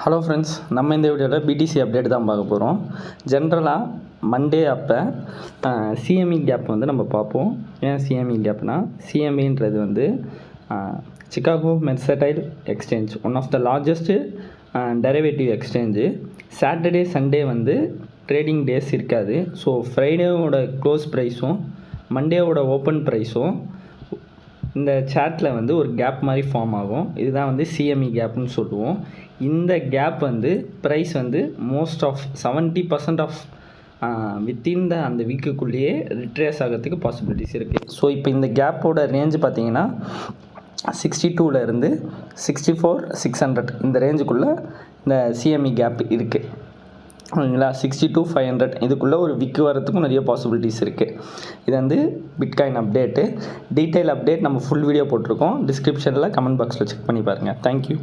Hello friends, நம்ம இந்த வீடியோவில் பிடிசி அப்டேட் தான் பார்க்க போகிறோம். ஜென்ரலாக மண்டே அப்போ சிஎம்இ கேப் வந்து நம்ம பார்ப்போம். ஏன் சிஎம்இ கேப்னா, சிஎம்இன்றது வந்து Chicago mercantile exchange, one of the largest derivative exchange. Saturday Sunday வந்து ட்ரேடிங் டேஸ் இருக்காது. ஸோ ஃப்ரைடேவோட க்ளோஸ் ப்ரைஸும் மண்டேவோட ஓப்பன் ப்ரைஸும் இந்த சார்ட்டில் வந்து ஒரு கேப் மாதிரி ஃபார்ம் ஆகும். இதுதான் வந்து சிஎம்இ கேப்னு சொல்லுவோம். இந்த கேப் வந்து ப்ரைஸ் வந்து மோஸ்ட் ஆஃப் 70% ஆஃப் வித்தின் அந்த வீக்குக்குள்ளேயே ரிட்ரேஸ் ஆகிறதுக்கு பாசிபிலிட்டிஸ் இருக்குது. ஸோ இப்போ இந்த கேப்போட ரேஞ்சு பார்த்திங்கன்னா 62 64,600 இந்த ரேஞ்சுக்குள்ளே இந்த சிஎம்இ கேப் இருக்குது. ஓகேங்களா? 62,500 இதுக்குள்ளே ஒரு விக்கு வரத்துக்கும் நிறைய பாசிபிலிட்டிஸ் இருக்குது. இது வந்து பிட்காயின் அப்டேட்டு. டீட்டெயில் அப்டேட் நம்ம ஃபுல் வீடியோ போட்டிருக்கோம். டிஸ்கிரிப்ஷனில் கமெண்ட் பாக்ஸில் செக் பண்ணி பாருங்கள். தேங்க்யூ.